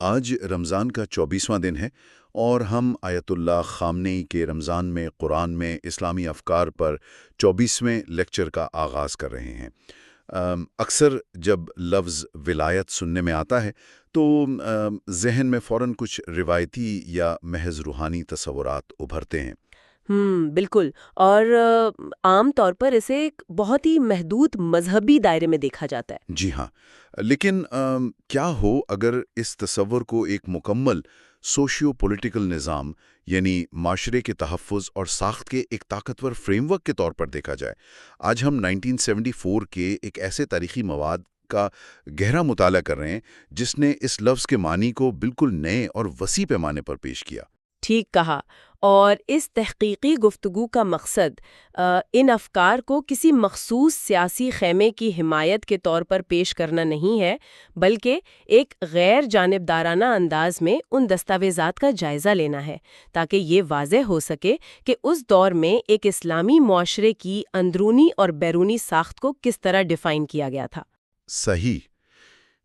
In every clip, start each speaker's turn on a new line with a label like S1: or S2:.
S1: آج رمضان کا 24واں دن ہے اور ہم آیت اللہ خامنئی کے رمضان میں قرآن میں اسلامی افکار پر 24ویں لیکچر کا آغاز کر رہے ہیں۔ اکثر جب لفظ ولایت سننے میں آتا ہے تو ذہن میں فوراً کچھ روایتی یا محض روحانی تصورات ابھرتے ہیں۔
S2: بالکل، اور عام طور پر اسے ایک بہت ہی محدود مذہبی دائرے میں دیکھا جاتا ہے۔
S1: جی ہاں، لیکن کیا ہو اگر اس تصور کو ایک مکمل سوشیو پولیٹیکل نظام یعنی معاشرے کے تحفظ اور ساخت کے ایک طاقتور فریم ورک کے طور پر دیکھا جائے؟ آج ہم 1974 کے ایک ایسے تاریخی مواد کا گہرا مطالعہ کر رہے ہیں جس نے اس لفظ کے معنی کو بالکل نئے اور وسیع پیمانے پر پیش کیا۔
S2: ٹھیک کہا، اور اس تحقیقی گفتگو کا مقصد ان افکار کو کسی مخصوص سیاسی خیمے کی حمایت کے طور پر پیش کرنا نہیں ہے، بلکہ ایک غیر جانبدارانہ انداز میں ان دستاویزات کا جائزہ لینا ہے تاکہ یہ واضح ہو سکے کہ اس دور میں ایک اسلامی معاشرے کی اندرونی اور بیرونی ساخت کو کس طرح ڈیفائن کیا گیا تھا۔
S1: صحیح،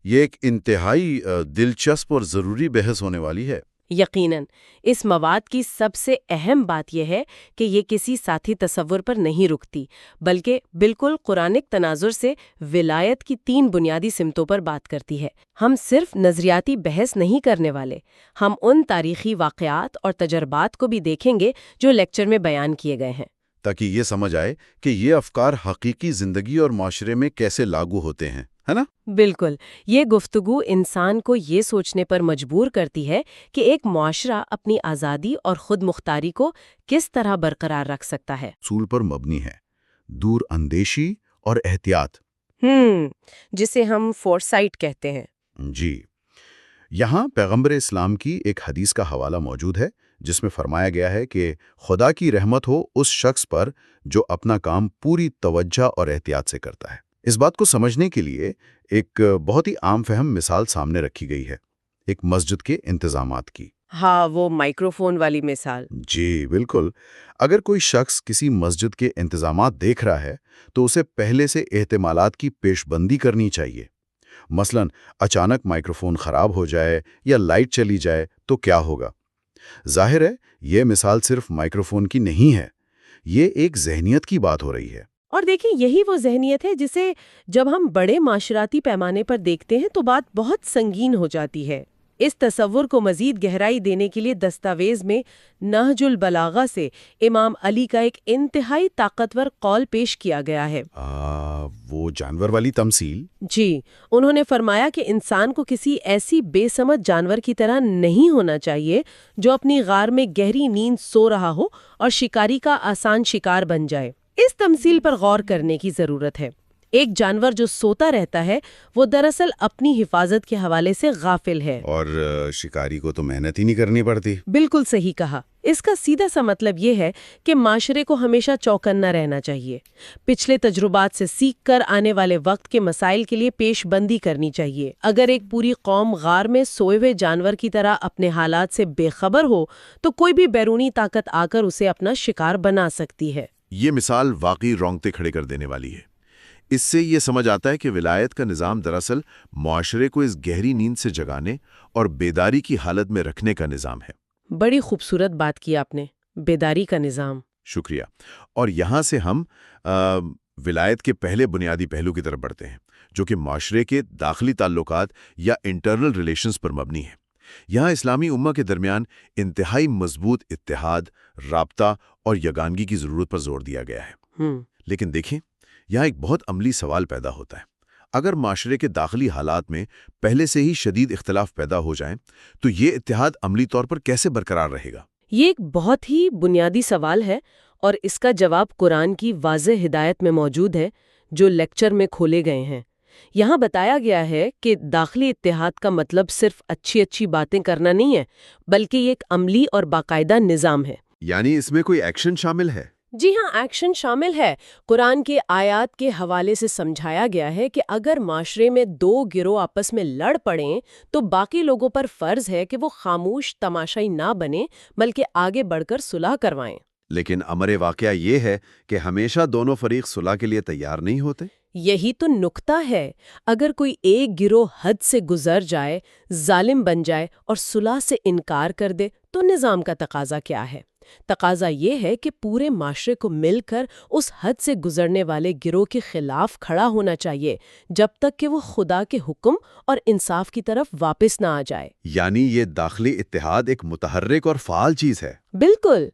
S1: یہ ایک انتہائی دلچسپ اور ضروری بحث ہونے والی ہے۔
S2: یقیناً اس مواد کی سب سے اہم بات یہ ہے کہ یہ کسی ساتھی تصور پر نہیں رکتی، بلکہ بالکل قرآنک تناظر سے ولایت کی 3 بنیادی سمتوں پر بات کرتی ہے۔ ہم صرف نظریاتی بحث نہیں کرنے والے، ہم ان تاریخی واقعات اور تجربات کو بھی دیکھیں گے جو لیکچر میں بیان کیے گئے ہیں،
S1: تاکہ یہ سمجھ آئے کہ یہ افکار حقیقی زندگی اور معاشرے میں کیسے لاگو ہوتے ہیں، ہے نا؟
S2: بالکل، یہ گفتگو انسان کو یہ سوچنے پر مجبور کرتی ہے کہ ایک معاشرہ اپنی آزادی اور خود مختاری کو کس طرح برقرار رکھ سکتا ہے۔
S1: اصول پر مبنی ہے، دور اندیشی اور احتیاط۔
S2: جسے ہم فورسائٹ کہتے ہیں۔
S1: جی، یہاں پیغمبر اسلام کی ایک حدیث کا حوالہ موجود ہے جس میں فرمایا گیا ہے کہ خدا کی رحمت ہو اس شخص پر جو اپنا کام پوری توجہ اور احتیاط سے کرتا ہے۔ اس بات کو سمجھنے کے لیے ایک بہت ہی عام فہم مثال سامنے رکھی گئی ہے، ایک مسجد کے انتظامات کی۔
S2: ہاں، وہ مائکروفون والی مثال۔
S1: جی بالکل، اگر کوئی شخص کسی مسجد کے انتظامات دیکھ رہا ہے تو اسے پہلے سے احتمالات کی پیش بندی کرنی چاہیے۔ مثلا اچانک مائکروفون خراب ہو جائے یا لائٹ چلی جائے تو کیا ہوگا؟ ظاہر ہے یہ مثال صرف مائکروفون کی نہیں ہے، یہ ایک ذہنیت کی بات ہو رہی ہے۔
S2: اور دیکھیں، یہی وہ ذہنیت ہے جسے جب ہم بڑے معاشراتی پیمانے پر دیکھتے ہیں تو بات بہت سنگین ہو جاتی ہے۔ اس تصور کو مزید گہرائی دینے کے لیے دستاویز میں نہج البلاغہ سے امام علی کا ایک انتہائی طاقتور قول پیش کیا گیا ہے۔
S1: وہ جانور والی تمثیل؟
S2: جی، انہوں نے فرمایا کہ انسان کو کسی ایسی بے سمجھ جانور کی طرح نہیں ہونا چاہیے جو اپنی غار میں گہری نیند سو رہا ہو اور شکاری کا آسان شکار بن جائے۔ اس تمثیل پر غور کرنے کی ضرورت ہے۔ ایک جانور جو سوتا رہتا ہے وہ دراصل اپنی حفاظت کے حوالے سے غافل ہے،
S1: اور شکاری کو تو محنت ہی نہیں کرنی پڑتی۔
S2: بالکل صحیح کہا۔ اس کا سیدھا سا مطلب یہ ہے کہ معاشرے کو ہمیشہ چوکنا رہنا چاہیے، پچھلے تجربات سے سیکھ کر آنے والے وقت کے مسائل کے لیے پیش بندی کرنی چاہیے۔ اگر ایک پوری قوم غار میں سوئے ہوئے جانور کی طرح اپنے حالات سے بے خبر ہو تو کوئی بھی بیرونی طاقت آ کر اسے اپنا شکار بنا سکتی ہے۔
S3: یہ مثال واقعی رونگٹے کھڑے کر دینے والی ہے۔ اس سے یہ سمجھ آتا ہے کہ ولایت کا نظام دراصل معاشرے کو اس گہری نیند سے جگانے اور بیداری کی حالت میں رکھنے کا نظام ہے۔
S2: بڑی خوبصورت بات کی آپ نے، بیداری کا نظام۔
S3: شکریہ۔ اور یہاں سے ہم ولایت کے پہلے بنیادی پہلو کی طرف بڑھتے ہیں، جو کہ معاشرے کے داخلی تعلقات یا انٹرنل ریلیشنز پر مبنی ہے۔ یہاں اسلامی امہ کے درمیان انتہائی مضبوط اتحاد، رابطہ اور یگانگی کی ضرورت پر زور دیا گیا ہے۔ لیکن دیکھیں، یہاں ایک بہت عملی سوال پیدا ہوتا ہے۔ اگر معاشرے کے داخلی حالات میں پہلے سے ہی شدید اختلاف پیدا ہو جائیں تو یہ اتحاد عملی طور پر کیسے برقرار رہے گا؟
S2: یہ ایک بہت ہی بنیادی سوال ہے اور اس کا جواب قرآن کی واضح ہدایت میں موجود ہے جو لیکچر میں کھولے گئے ہیں۔ یہاں بتایا گیا ہے کہ داخلی اتحاد کا مطلب صرف اچھی باتیں کرنا نہیں ہے، بلکہ یہ ایک عملی اور باقاعدہ نظام ہے۔
S3: یعنی اس میں کوئی ایکشن شامل ہے؟
S2: جی ہاں، ایکشن شامل ہے۔ قرآن کے آیات کے حوالے سے سمجھایا گیا ہے کہ اگر معاشرے میں 2 گروہ آپس میں لڑ پڑیں تو باقی لوگوں پر فرض ہے کہ وہ خاموش تماشائی نہ بنیں بلکہ آگے بڑھ کر صلح کروائیں۔
S3: لیکن امر واقعہ یہ ہے کہ ہمیشہ دونوں فریق صلح کے لیے تیار نہیں ہوتے۔
S2: یہی تو نکتہ ہے۔ اگر کوئی ایک گروہ حد سے گزر جائے، ظالم بن جائے اور صلح سے انکار کر دے تو نظام کا تقاضا کیا ہے؟ تقاضا یہ ہے کہ پورے معاشرے کو مل کر اس حد سے گزرنے والے گروہ کے خلاف کھڑا ہونا چاہیے جب تک کہ وہ خدا کے حکم اور انصاف کی طرف واپس نہ آ جائے۔
S3: یعنی یہ داخلی اتحاد ایک متحرک اور فعال چیز ہے۔
S2: بالکل،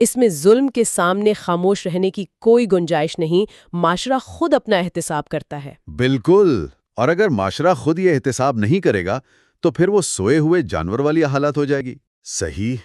S2: اس میں ظلم کے سامنے خاموش رہنے کی کوئی گنجائش نہیں، معاشرہ خود اپنا احتساب کرتا ہے۔
S3: بالکل، اور اگر معاشرہ خود یہ احتساب نہیں کرے گا تو پھر وہ سوئے ہوئے جانور والی حالت ہو جائے گی۔ صحیح۔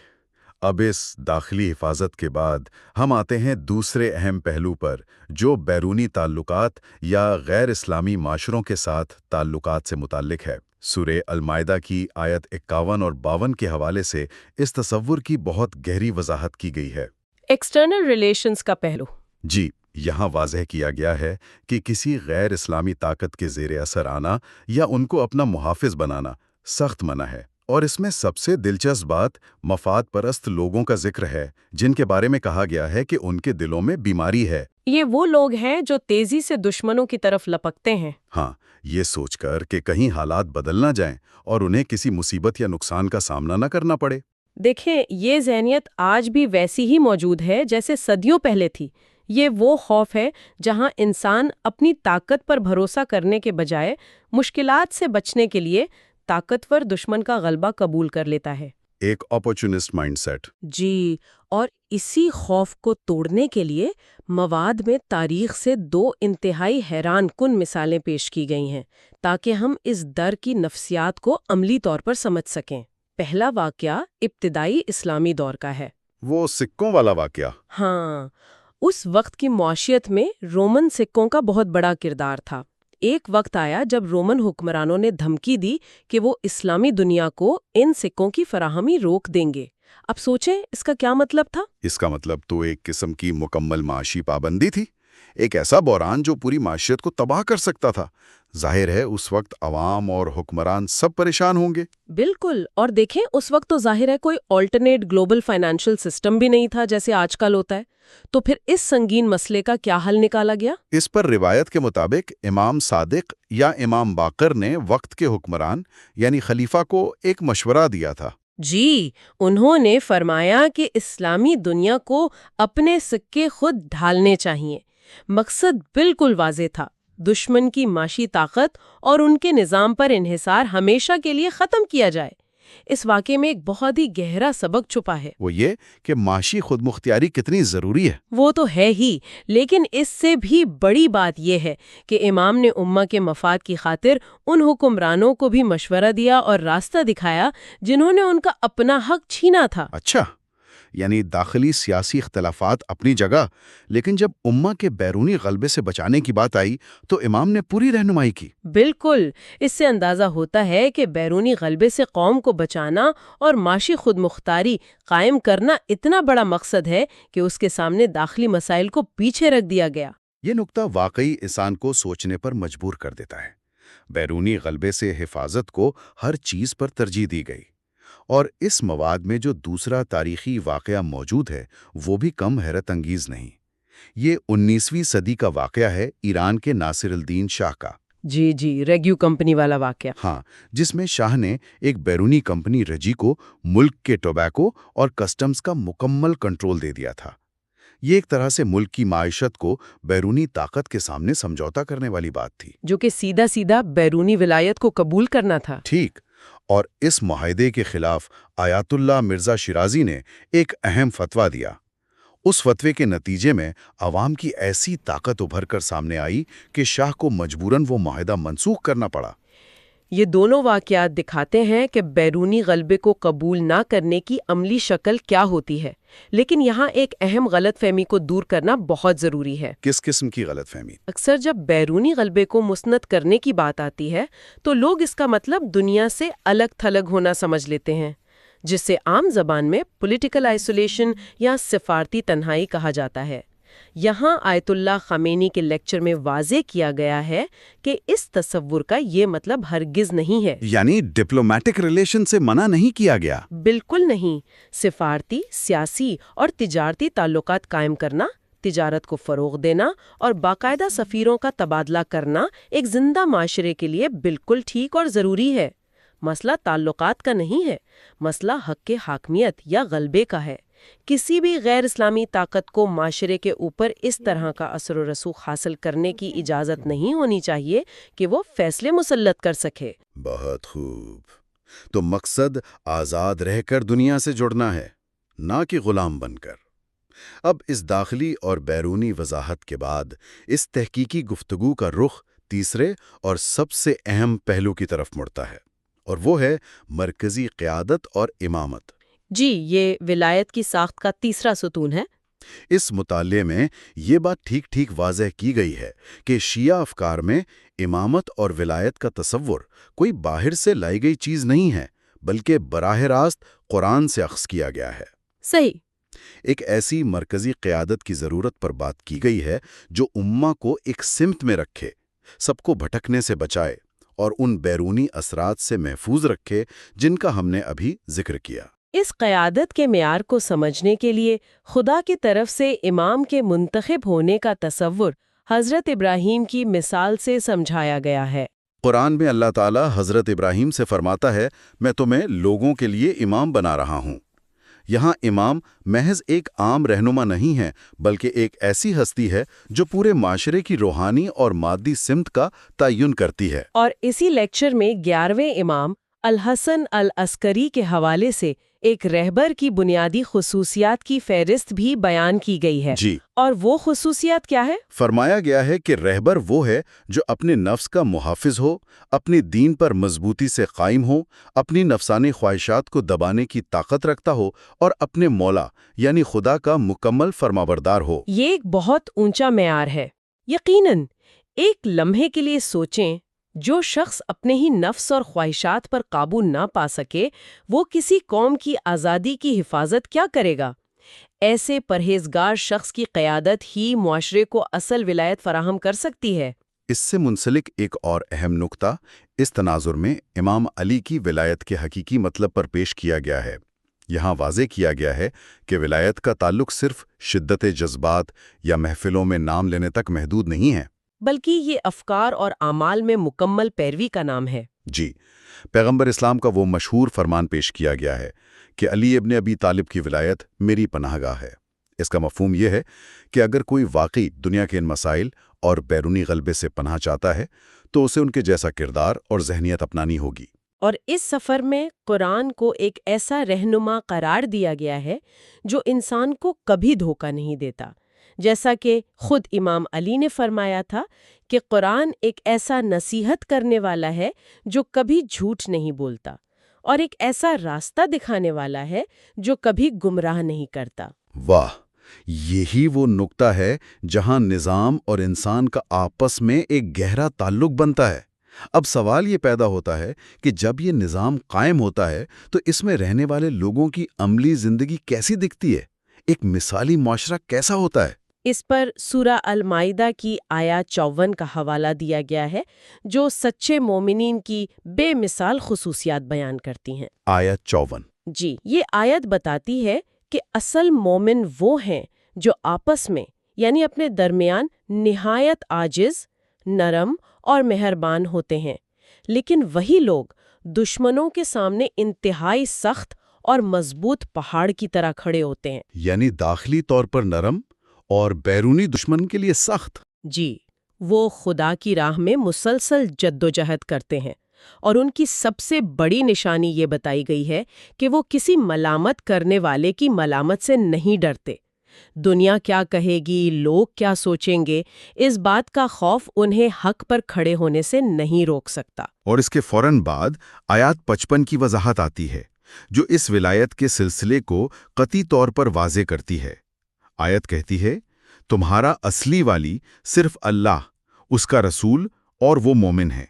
S3: اب اس داخلی حفاظت کے بعد ہم آتے ہیں دوسرے اہم پہلو پر، جو بیرونی تعلقات یا غیر اسلامی معاشروں کے ساتھ تعلقات سے متعلق ہے۔ سورہ المائدہ کی آیت 51 اور 52 کے حوالے سے اس تصور کی بہت گہری وضاحت کی گئی ہے۔
S2: ایکسٹرنل ریلیشنز کا پہلو۔
S3: جی، یہاں واضح کیا گیا ہے کہ کسی غیر اسلامی طاقت کے زیر اثر آنا یا ان کو اپنا محافظ بنانا سخت منع ہے، اور اس میں سب سے دلچسپ بات مفاد پرست لوگوں کا ذکر ہے، جن کے بارے میں کہا گیا ہے کہ ان کے دلوں میں بیماری ہے۔
S2: یہ وہ لوگ ہیں جو تیزی سے دشمنوں کی طرف لپکتے ہیں۔
S3: ہاں، یہ سوچ کر کہ کہیں حالات بدل نہ جائیں اور انہیں کسی مصیبت یا نقصان کا سامنا نہ کرنا پڑے۔
S2: دیکھیں، یہ ذہنیت آج بھی ویسی ہی موجود ہے جیسے صدیوں پہلے تھی۔ یہ وہ خوف ہے جہاں انسان اپنی طاقت پر بھروسہ کرنے کے بجائے مشکلات سے بچنے کے لیے طاقتور دشمن کا غلبہ قبول کر لیتا ہے۔
S3: ایک اپورچونسٹ مائنڈ سیٹ۔
S2: جی، اور اسی خوف کو توڑنے کے لیے مواد میں تاریخ سے دو انتہائی حیران کن مثالیں پیش کی گئی ہیں تاکہ ہم اس ڈر کی نفسیات کو عملی طور پر سمجھ سکیں۔ پہلا واقعہ ابتدائی اسلامی دور کا ہے۔
S3: وہ سکوں والا واقعہ؟
S2: ہاں، اس وقت کی معاشیت میں رومن سکوں کا بہت بڑا کردار تھا۔ ایک وقت آیا جب رومن حکمرانوں نے دھمکی دی کہ وہ اسلامی دنیا کو ان سکوں کی فراہمی روک دیں گے۔ اب سوچیں اس کا کیا مطلب تھا؟
S3: اس کا مطلب تو ایک قسم کی مکمل معاشی پابندی تھی، ایک ایسا بحران جو پوری معیشت کو تباہ کر سکتا تھا۔ ظاہر ہے اس وقت عوام اور حکمران سب پریشان ہوں گے۔
S2: بالکل، اور دیکھیں اس وقت تو ظاہر ہے کوئی آلٹرنیٹ گلوبل فائنینشل سسٹم بھی نہیں تھا جیسے آج کل ہوتا ہے۔ تو پھر اس سنگین مسئلے کا کیا حل نکالا گیا؟
S3: اس پر روایت کے مطابق امام صادق یا امام باقر نے وقت کے حکمران یعنی خلیفہ کو ایک مشورہ دیا تھا۔
S2: جی، انہوں نے فرمایا کہ اسلامی دنیا کو اپنے سکے خود ڈھالنے چاہیے۔ مقصد بالکل واضح تھا، دشمن کی معاشی طاقت اور ان کے نظام پر انحصار ہمیشہ کے لیے ختم کیا جائے۔ اس واقعے میں ایک بہت ہی گہرا سبق چھپا ہے۔
S3: وہ یہ کہ معاشی خود مختاری کتنی ضروری ہے۔
S2: وہ تو ہے ہی، لیکن اس سے بھی بڑی بات یہ ہے کہ امام نے امہ کے مفاد کی خاطر ان حکمرانوں کو بھی مشورہ دیا اور راستہ دکھایا جنہوں نے ان کا اپنا حق چھینا تھا۔
S3: اچھا، یعنی داخلی سیاسی اختلافات اپنی جگہ، لیکن جب امہ کے بیرونی غلبے سے بچانے کی بات آئی تو امام نے پوری رہنمائی کی۔
S2: بالکل، اس سے اندازہ ہوتا ہے کہ بیرونی غلبے سے قوم کو بچانا اور معاشی خود مختاری قائم کرنا اتنا بڑا مقصد ہے کہ اس کے سامنے داخلی مسائل کو پیچھے رکھ دیا گیا۔
S3: یہ نقطہ واقعی انسان کو سوچنے پر مجبور کر دیتا ہے۔ بیرونی غلبے سے حفاظت کو ہر چیز پر ترجیح دی گئی، اور اس مواد میں جو دوسرا تاریخی واقعہ موجود ہے وہ بھی کم حیرت انگیز نہیں۔ یہ 19ویں صدی کا واقعہ ہے ایران کے ناصر الدین شاہ کا۔
S2: جی، ریگیو کمپنی والا واقعہ۔
S3: ہاں، جس میں شاہ نے ایک بیرونی کمپنی رجی کو ملک کے ٹوبیکو اور کسٹمز کا مکمل کنٹرول دے دیا تھا۔ یہ ایک طرح سے ملک کی معیشت کو بیرونی طاقت کے سامنے سمجھوتا کرنے والی بات تھی،
S2: جو کہ سیدھا سیدھا بیرونی ولایت کو قبول کرنا تھا۔
S3: ٹھیک، اور اس معاہدے کے خلاف آیت اللہ مرزا شیرازی نے ایک اہم فتویٰ دیا۔ اس فتوے کے نتیجے میں عوام کی ایسی طاقت ابھر کر سامنے آئی کہ شاہ کو مجبوراً وہ معاہدہ منسوخ کرنا پڑا۔
S2: یہ دونوں واقعات دکھاتے ہیں کہ بیرونی غلبے کو قبول نہ کرنے کی عملی شکل کیا ہوتی ہے، لیکن یہاں ایک اہم غلط فہمی کو دور کرنا بہت ضروری ہے۔
S3: کس قسم کی غلط فہمی؟
S2: اکثر جب بیرونی غلبے کو مسند کرنے کی بات آتی ہے تو لوگ اس کا مطلب دنیا سے الگ تھلگ ہونا سمجھ لیتے ہیں، جسے عام زبان میں پولیٹیکل آئسولیشن یا سفارتی تنہائی کہا جاتا ہے۔ یہاں آیت اللہ خمینی کے لیکچر میں واضح کیا گیا ہے کہ اس تصور کا یہ مطلب ہرگز نہیں ہے۔
S3: یعنی ڈپلومیٹک ریلیشن سے منع نہیں کیا گیا؟
S2: بالکل نہیں۔ سفارتی، سیاسی اور تجارتی تعلقات قائم کرنا، تجارت کو فروغ دینا اور باقاعدہ سفیروں کا تبادلہ کرنا ایک زندہ معاشرے کے لیے بالکل ٹھیک اور ضروری ہے۔ مسئلہ تعلقات کا نہیں ہے، مسئلہ حق کے حاکمیت یا غلبے کا ہے۔ کسی بھی غیر اسلامی طاقت کو معاشرے کے اوپر اس طرح کا اثر و رسوخ حاصل کرنے کی اجازت نہیں ہونی چاہیے کہ وہ فیصلے مسلط کر سکے۔
S1: بہت خوب۔ تو مقصد آزاد رہ کر دنیا سے جڑنا ہے، نہ کہ غلام بن کر۔ اب اس داخلی اور بیرونی وضاحت کے بعد اس تحقیقی گفتگو کا رخ تیسرے اور سب سے اہم پہلو کی طرف مڑتا ہے، اور وہ ہے مرکزی قیادت اور امامت۔
S2: جی، یہ ولایت کی ساخت کا تیسرا ستون ہے۔
S1: اس مطالعے میں یہ بات ٹھیک ٹھیک واضح کی گئی ہے کہ شیعہ افکار میں امامت اور ولایت کا تصور کوئی باہر سے لائی گئی چیز نہیں ہے، بلکہ براہ راست قرآن سے اخذ کیا گیا ہے۔
S2: صحیح۔
S1: ایک ایسی مرکزی قیادت کی ضرورت پر بات کی گئی ہے جو امہ کو ایک سمت میں رکھے، سب کو بھٹکنے سے بچائے اور ان بیرونی اثرات سے محفوظ رکھے جن کا ہم نے ابھی ذکر کیا۔
S2: اس قیادت کے معیار کو سمجھنے کے لیے خدا کی طرف سے امام کے منتخب ہونے کا تصور حضرت ابراہیم کی مثال سے سمجھایا گیا ہے۔
S1: قرآن میں اللہ تعالیٰ حضرت ابراہیم سے فرماتا ہے، میں تمہیں لوگوں کے لیے امام بنا رہا ہوں۔ یہاں امام محض ایک عام رہنما نہیں ہے، بلکہ ایک ایسی ہستی ہے جو پورے معاشرے کی روحانی اور مادی سمت کا تعین کرتی ہے۔
S2: اور اسی لیکچر میں 11ویں امام الحسن العسکری کے حوالے سے ایک رہبر کی بنیادی خصوصیات کی فہرست بھی بیان کی گئی ہے۔
S1: جی،
S2: اور وہ خصوصیات کیا ہے؟
S1: فرمایا گیا ہے کہ رہبر وہ ہے جو اپنے نفس کا محافظ ہو، اپنی دین پر مضبوطی سے قائم ہو، اپنی نفسانی خواہشات کو دبانے کی طاقت رکھتا ہو اور اپنے مولا یعنی خدا کا مکمل فرمانبردار ہو۔
S2: یہ ایک بہت اونچا معیار ہے۔ یقیناً ایک لمحے کے لیے سوچیں، جو شخص اپنے ہی نفس اور خواہشات پر قابو نہ پا سکے، وہ کسی قوم کی آزادی کی حفاظت کیا کرے گا؟ ایسے پرہیزگار شخص کی قیادت ہی معاشرے کو اصل ولایت فراہم کر سکتی ہے۔
S1: اس سے منسلک ایک اور اہم نقطہ اس تناظر میں امام علی کی ولایت کے حقیقی مطلب پر پیش کیا گیا ہے۔ یہاں واضح کیا گیا ہے کہ ولایت کا تعلق صرف شدت جذبات یا محفلوں میں نام لینے تک محدود نہیں ہے،
S2: بلکہ یہ افکار اور اعمال میں مکمل پیروی کا نام ہے۔
S1: جی، پیغمبر اسلام کا وہ مشہور فرمان پیش کیا گیا ہے کہ علی ابن ابی طالب کی ولایت میری پناہ گاہ ہے۔ اس کا مفہوم یہ ہے کہ اگر کوئی واقعی دنیا کے ان مسائل اور بیرونی غلبے سے پناہ چاہتا ہے تو اسے ان کے جیسا کردار اور ذہنیت اپنانی ہوگی۔
S2: اور اس سفر میں قرآن کو ایک ایسا رہنما قرار دیا گیا ہے جو انسان کو کبھی دھوکہ نہیں دیتا، جیسا کہ خود امام علی نے فرمایا تھا کہ قرآن ایک ایسا نصیحت کرنے والا ہے جو کبھی جھوٹ نہیں بولتا، اور ایک ایسا راستہ دکھانے والا ہے جو کبھی گمراہ نہیں کرتا۔
S1: واہ، یہی وہ نقطہ ہے جہاں نظام اور انسان کا آپس میں ایک گہرا تعلق بنتا ہے۔ اب سوال یہ پیدا ہوتا ہے کہ جب یہ نظام قائم ہوتا ہے تو اس میں رہنے والے لوگوں کی عملی زندگی کیسی دکھتی ہے؟ ایک مثالی معاشرہ کیسا ہوتا ہے؟
S2: اس پر سورہ المائدہ کی آیات 54 کا حوالہ دیا گیا ہے، جو سچے مومنین کی بے مثال خصوصیات بیان کرتی ہیں۔
S1: آیت 54۔
S2: جی، یہ آیت بتاتی ہے کہ اصل مومن وہ ہیں جو آپس میں یعنی اپنے درمیان نہایت عاجز، نرم اور مہربان ہوتے ہیں، لیکن وہی لوگ دشمنوں کے سامنے انتہائی سخت اور مضبوط پہاڑ کی طرح کھڑے ہوتے ہیں۔
S1: یعنی داخلی طور پر نرم اور بیرونی دشمن کے لیے سخت۔
S2: جی، وہ خدا کی راہ میں مسلسل جدوجہد کرتے ہیں، اور ان کی سب سے بڑی نشانی یہ بتائی گئی ہے کہ وہ کسی ملامت کرنے والے کی ملامت سے نہیں ڈرتے۔ دنیا کیا کہے گی، لوگ کیا سوچیں گے، اس بات کا خوف انہیں حق پر کھڑے ہونے سے نہیں روک سکتا۔
S1: اور اس کے فوراً بعد آیات 55 کی وضاحت آتی ہے جو اس ولایت کے سلسلے کو قطعی طور پر واضح کرتی ہے۔ آیت کہتی ہے، تمہارا اصلی والی صرف اللہ، اس کا رسول اور وہ مومن ہے۔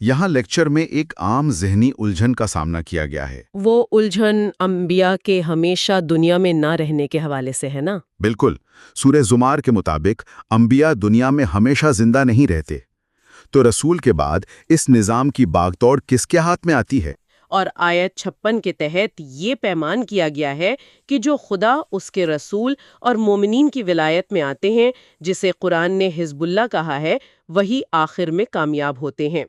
S1: یہاں لیکچر میں ایک عام ذہنی الجھن کا سامنا کیا گیا ہے۔
S2: وہ الجھن انبیاء کے ہمیشہ دنیا میں نہ رہنے کے حوالے سے ہے نا؟
S1: بالکل، سورہ زمار کے مطابق انبیاء دنیا میں ہمیشہ زندہ نہیں رہتے، تو رسول کے بعد اس نظام کی باغ توڑ کس کے ہاتھ میں آتی ہے؟
S2: اور آیت 56 کے تحت یہ پیمان کیا گیا ہے کہ جو خدا، اس کے رسول اور مومنین کی ولایت میں آتے ہیں، جسے قرآن نے حزب اللہ کہا ہے، وہی آخر میں کامیاب ہوتے ہیں۔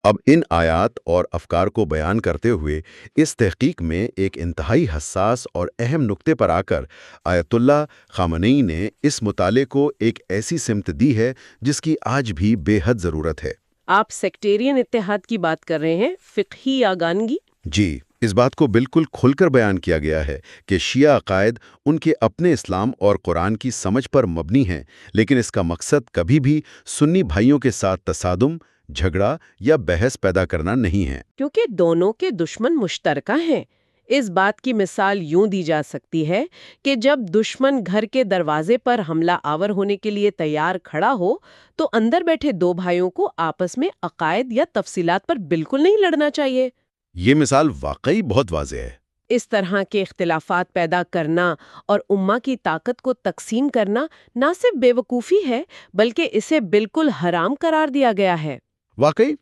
S3: اب ان آیات اور افکار کو بیان کرتے ہوئے اس تحقیق میں ایک انتہائی حساس اور اہم نقطے پر آ کر آیت اللہ خامنئی نے اس مطالعے کو ایک ایسی سمت دی ہے جس کی آج بھی بے حد ضرورت ہے۔
S2: آپ سیکٹیرین اتحاد کی بات کر رہے ہیں، فقہی یگانگی؟
S3: جی، اس بات کو بالکل کھل کر بیان کیا گیا ہے کہ شیعہ عقائد ان کے اپنے اسلام اور قرآن کی سمجھ پر مبنی ہیں، لیکن اس کا مقصد کبھی بھی سنی بھائیوں کے ساتھ تصادم، جھگڑا یا بحث پیدا کرنا نہیں ہے۔
S2: کیونکہ دونوں کے دشمن مشترکہ ہیں۔ اس بات کی مثال یوں دی جا سکتی ہے کہ جب دشمن گھر کے دروازے پر حملہ آور ہونے کے لیے تیار کھڑا ہو تو اندر بیٹھے دو بھائیوں کو آپس میں عقائد یا تفصیلات پر بالکل نہیں لڑنا چاہیے۔
S3: یہ مثال واقعی بہت واضح ہے۔
S2: اس طرح کے اختلافات پیدا کرنا اور امہ کی طاقت کو تقسیم کرنا نہ صرف بے وقوفی ہے بلکہ اسے بالکل حرام قرار دیا گیا ہے۔
S3: واقعی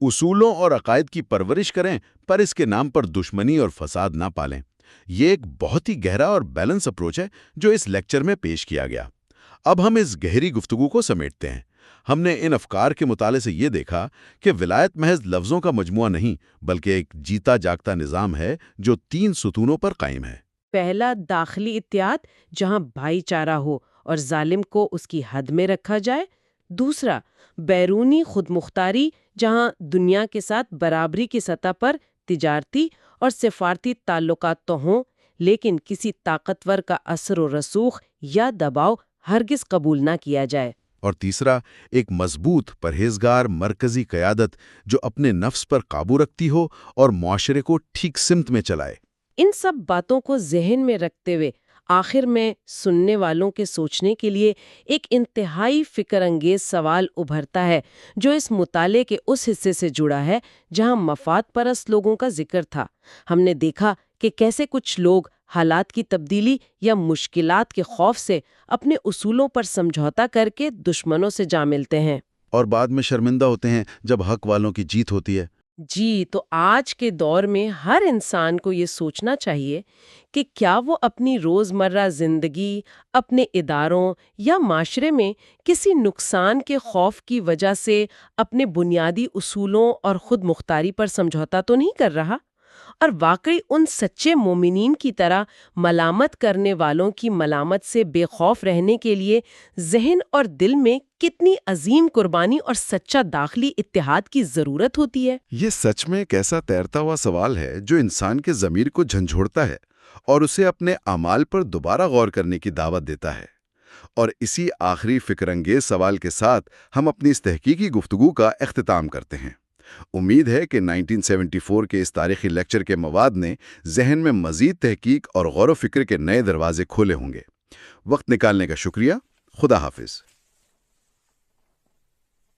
S3: اصولوں اور عقائد کی پرورش کریں پر اس کے نام پر دشمنی اور فساد نہ پالیں۔ یہ ایک بہت ہی گہرا اور بیلنس اپروچ ہے جو اس لیکچر میں پیش کیا گیا۔ اب ہم اس گہری گفتگو کو سمیٹتے ہیں۔ ہم نے ان افکار کے مطالعے سے یہ دیکھا کہ ولایت محض لفظوں کا مجموعہ نہیں بلکہ ایک جیتا جاگتا نظام ہے جو 3 ستونوں پر قائم ہے۔
S2: پہلا، داخلی اتحاد، جہاں بھائی چارہ ہو اور ظالم کو اس کی حد میں رکھا جائے۔ دوسرا، بیرونی خود مختاری، جہاں دنیا کے ساتھ برابری کی سطح پر تجارتی اور سفارتی تعلقات تو ہوں لیکن کسی طاقتور کا اثر و رسوخ یا دباؤ ہرگز قبول نہ کیا جائے۔
S3: اور تیسرا، ایک مضبوط پرہیزگار مرکزی قیادت جو اپنے نفس پر قابو رکھتی ہو اور معاشرے کو ٹھیک سمت میں چلائے۔
S2: ان سب باتوں کو ذہن میں رکھتے ہوئے آخر میں سننے والوں کے سوچنے کے لیے ایک انتہائی فکر انگیز سوال ابھرتا ہے جو اس مطالعے کے اس حصے سے جڑا ہے جہاں مفاد پرست لوگوں کا ذکر تھا۔ ہم نے دیکھا کہ کیسے کچھ لوگ حالات کی تبدیلی یا مشکلات کے خوف سے اپنے اصولوں پر سمجھوتا کر کے دشمنوں سے جا ملتے ہیں،
S3: اور بعد میں شرمندہ ہوتے ہیں جب حق والوں کی جیت ہوتی ہے۔
S2: جی، تو آج کے دور میں ہر انسان کو یہ سوچنا چاہیے کہ کیا وہ اپنی روزمرہ زندگی، اپنے اداروں یا معاشرے میں کسی نقصان کے خوف کی وجہ سے اپنے بنیادی اصولوں اور خود مختاری پر سمجھوتا تو نہیں کر رہا، اور واقعی ان سچے مومنین کی طرح ملامت کرنے والوں کی ملامت سے بے خوف رہنے کے لیے ذہن اور دل میں کتنی عظیم قربانی اور سچا داخلی اتحاد کی ضرورت ہوتی ہے۔
S1: یہ سچ میں ایک ایسا تیرتا ہوا سوال ہے جو انسان کے ضمیر کو جھنجھوڑتا ہے اور اسے اپنے اعمال پر دوبارہ غور کرنے کی دعوت دیتا ہے۔ اور اسی آخری فکر انگیز سوال کے ساتھ ہم اپنی اس تحقیقی گفتگو کا اختتام کرتے ہیں۔ امید ہے کہ 1974 کے اس تاریخی لیکچر کے مواد نے ذہن میں مزید تحقیق اور غور و فکر کے نئے دروازے کھولے ہوں گے۔ وقت نکالنے کا شکریہ۔ خدا حافظ۔